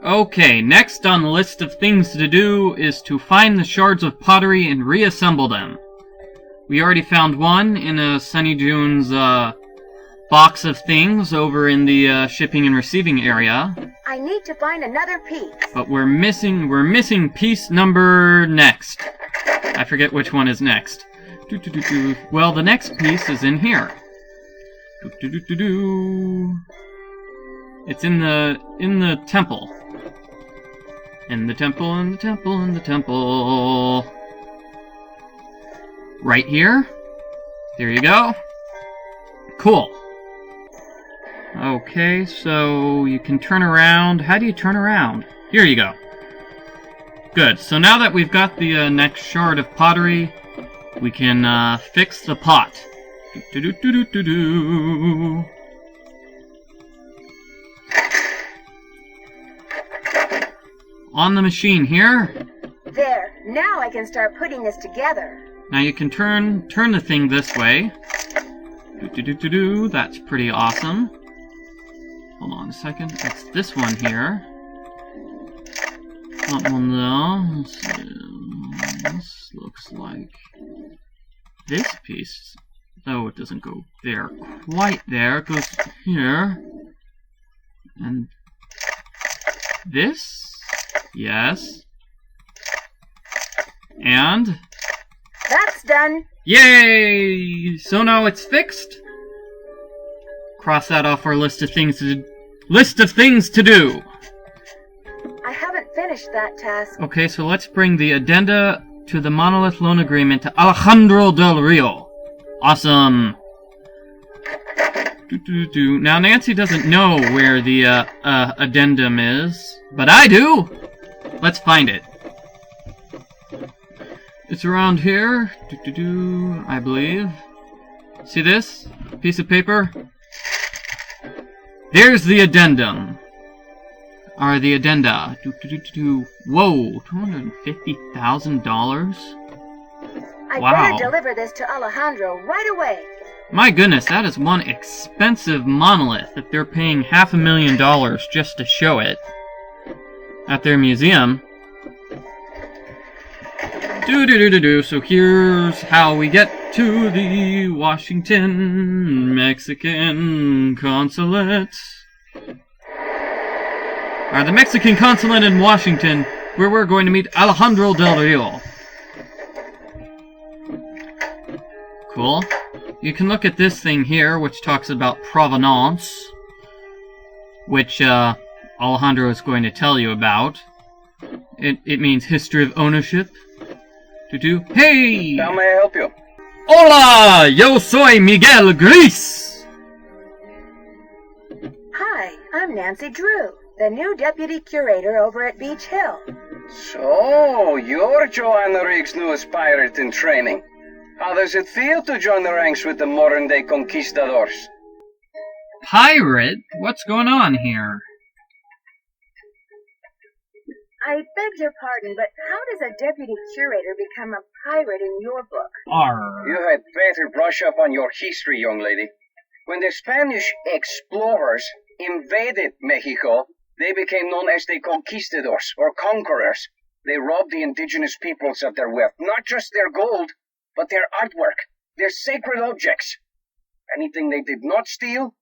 Okay, next on the list of things to do is to find the shards of pottery and reassemble them. We already found one in Sunny June's box of things over in the shipping and receiving area. I need to find another piece. But we're missing piece number next. I forget which one is next. Well, the next piece is in here. It's in the temple. In the temple. Right here. There you go. Cool. Okay, so you can turn around. How do you turn around? Here you go. Good. So now that we've got the next shard of pottery, we can fix the pot. On the machine here. There. Now I can start putting this together. Now you can turn the thing this way. That's pretty awesome. Hold on a second. It's this one here. That one though. This looks like this piece. Though it doesn't go there quite there. It goes here. And this? Yes. And that's done. Yay! So now it's fixed. Cross that off our list of things to do. I haven't finished that task. Okay, so let's bring the addenda to the monolith loan agreement to Alejandro Del Rio. Awesome. Now Nancy doesn't know where the addendum is, but I do. Let's find it. It's around here, I believe. See this piece of paper? There's the addendum. Or the addenda. Whoa, $250,000? I Wow. better deliver this to Alejandro right away. My goodness, that is one expensive monolith if they're paying $500,000 just to show it at their museum. So here's how we get to the Washington Mexican consulate. Or the Mexican consulate in Washington, where we're going to meet Alejandro Del Rio. Cool. You can look at this thing here, which talks about provenance, which Alejandro is going to tell you about. It means history of ownership. Hey! How may I help you? Hola! Yo soy Miguel Gris! Hi, I'm Nancy Drew, the new deputy curator over at Beach Hill. So, you're Joanna Riggs' newest pirate in training. How does it feel to join the ranks with the modern-day conquistadors? Pirate? What's going on here? I beg your pardon, but how does a deputy curator become a pirate in your book? Arr. You had better brush up on your history, young lady. When the Spanish explorers invaded Mexico, they became known as the conquistadors, or conquerors. They robbed the indigenous peoples of their wealth, not just their gold, but their artwork, their sacred objects. Anything they did not steal,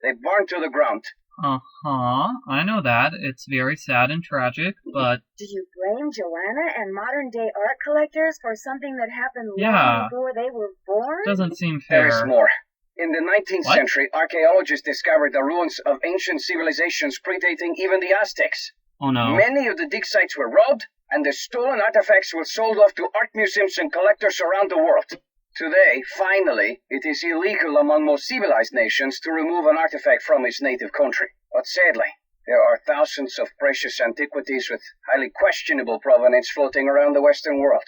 they burned to the ground. Uh-huh, I know that. It's very sad and tragic, but... Do you blame Joanna and modern-day art collectors for something that happened Yeah. long before they were born? Doesn't seem fair. There is more. In the 19th What? century, archaeologists discovered the ruins of ancient civilizations predating even the Aztecs. Oh no. Many of the dig sites were robbed, and the stolen artifacts were sold off to art museums and collectors around the world. Today, finally, it is illegal among most civilized nations to remove an artifact from its native country. But sadly, there are thousands of precious antiquities with highly questionable provenance floating around the Western world.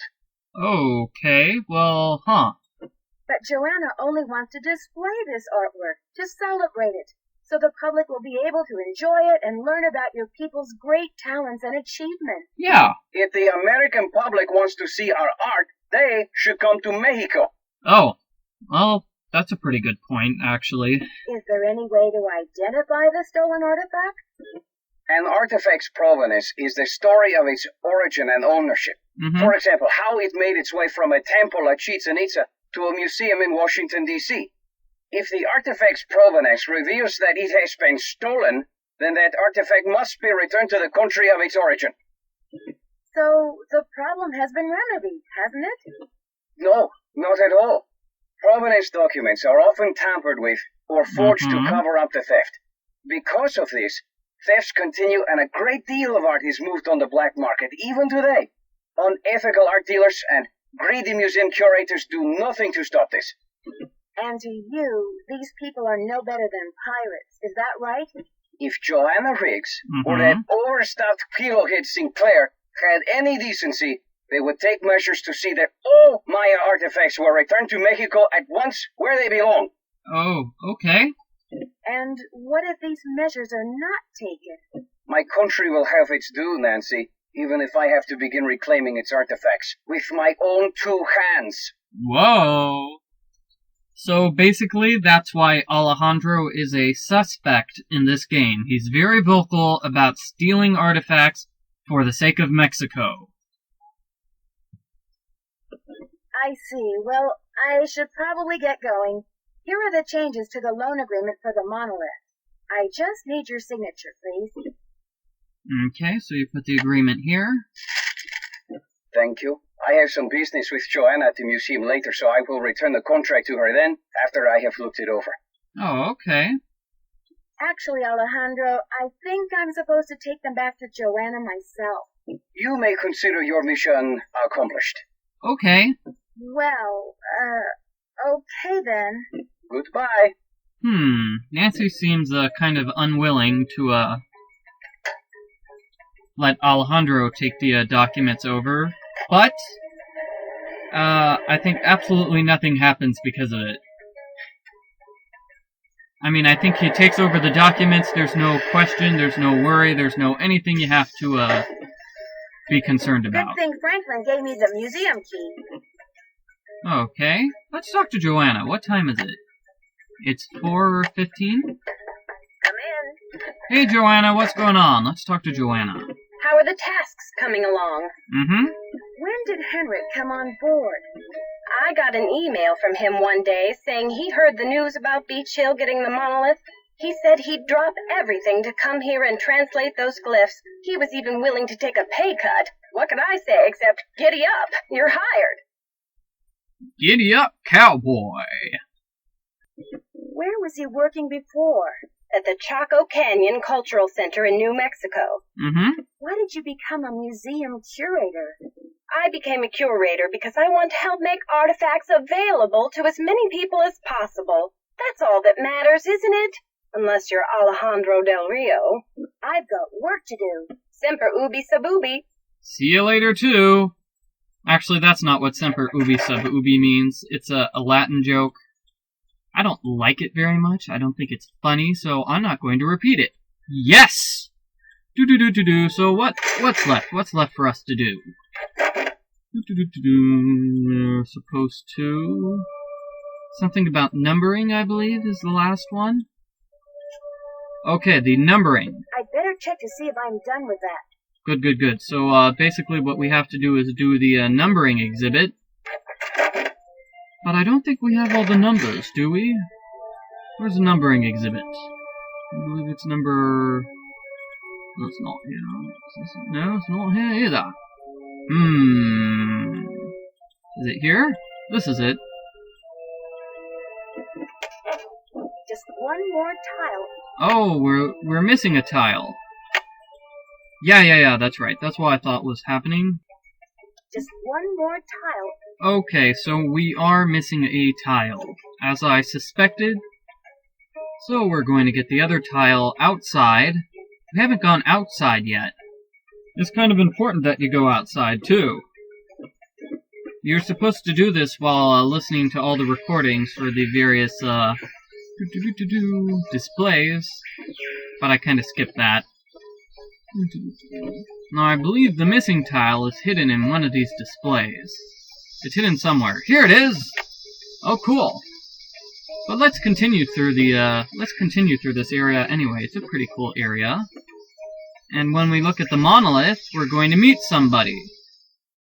Okay, well, But Joanna only wants to display this artwork, to celebrate it, so the public will be able to enjoy it and learn about your people's great talents and achievements. Yeah. If the American public wants to see our art, they should come to Mexico. Oh, well, that's a pretty good point, actually. Is there any way to identify the stolen artifact? An artifact's provenance is the story of its origin and ownership. Mm-hmm. For example, how it made its way from a temple at Chichen Itza to a museum in Washington, D.C. If the artifact's provenance reveals that it has been stolen, then that artifact must be returned to the country of its origin. So the problem has been remedied, hasn't it? No, not at all. Provenance documents are often tampered with or forged to cover up the theft. Because of this, thefts continue and a great deal of art is moved on the black market, even today. Unethical art dealers and greedy museum curators do nothing to stop this. And to you, these people are no better than pirates. Is that right? If Joanna Riggs or that overstuffed pillowhead Sinclair had any decency, they would take measures to see that all Maya artifacts were returned to Mexico at once where they belong. Oh, okay. And what if these measures are not taken? My country will have its due, Nancy, even if I have to begin reclaiming its artifacts with my own two hands. Whoa. So basically, that's why Alejandro is a suspect in this game. He's very vocal about stealing artifacts for the sake of Mexico. I see. Well, I should probably get going. Here are the changes to the loan agreement for the monolith. I just need your signature, please. Okay, so you put the agreement here. Thank you. I have some business with Joanna at the museum later, so I will return the contract to her then, after I have looked it over. Oh, okay. Actually, Alejandro, I think I'm supposed to take them back to Joanna myself. You may consider your mission accomplished. Okay. Well, okay then. Goodbye. Nancy seems kind of unwilling to let Alejandro take the documents over, but I think absolutely nothing happens because of it. I mean, I think he takes over the documents, there's no question, there's no worry, there's no anything you have to be concerned about. Good thing Franklin gave me the museum key. Okay, let's talk to Joanna. What time is it? It's 4:15? Come in. Hey, Joanna, what's going on? Let's talk to Joanna. How are the tasks coming along? When did Henrik come on board? I got an email from him one day saying he heard the news about Beach Hill getting the monolith. He said he'd drop everything to come here and translate those glyphs. He was even willing to take a pay cut. What can I say except giddy up? You're hired. Giddy up, cowboy. Where was he working before? At the Chaco Canyon Cultural Center in New Mexico. Why did you become a museum curator? I became a curator because I want to help make artifacts available to as many people as possible. That's all that matters, isn't it? Unless you're Alejandro Del Rio. I've got work to do. Semper ubi sub ubi. See you later, too. Actually, that's not what Semper ubi sub ubi means. It's a Latin joke. I don't like it very much. I don't think it's funny, so I'm not going to repeat it. Yes! Do-do-do-do-do. So what's left? What's left for us to do? Do-do-do-do-do. We're supposed to... Something about numbering, I believe, is the last one. Okay, the numbering. I'd better check to see if I'm done with that. Good. So, basically what we have to do is do the numbering exhibit. But I don't think we have all the numbers, do we? Where's the numbering exhibit? I believe it's number... No, it's not here. No, it's not here either. Is it here? This is it. Just one more tile. Oh, we're missing a tile. Yeah, that's right. That's what I thought was happening. Just one more tile. Okay, so we are missing a tile, as I suspected. So we're going to get the other tile outside. We haven't gone outside yet. It's kind of important that you go outside, too. You're supposed to do this while listening to all the recordings for the various displays, but I kind of skipped that. Now, I believe the missing tile is hidden in one of these displays. It's hidden somewhere. Here it is! Oh, cool. But let's continue through this area anyway. It's a pretty cool area. And when we look at the monolith, we're going to meet somebody.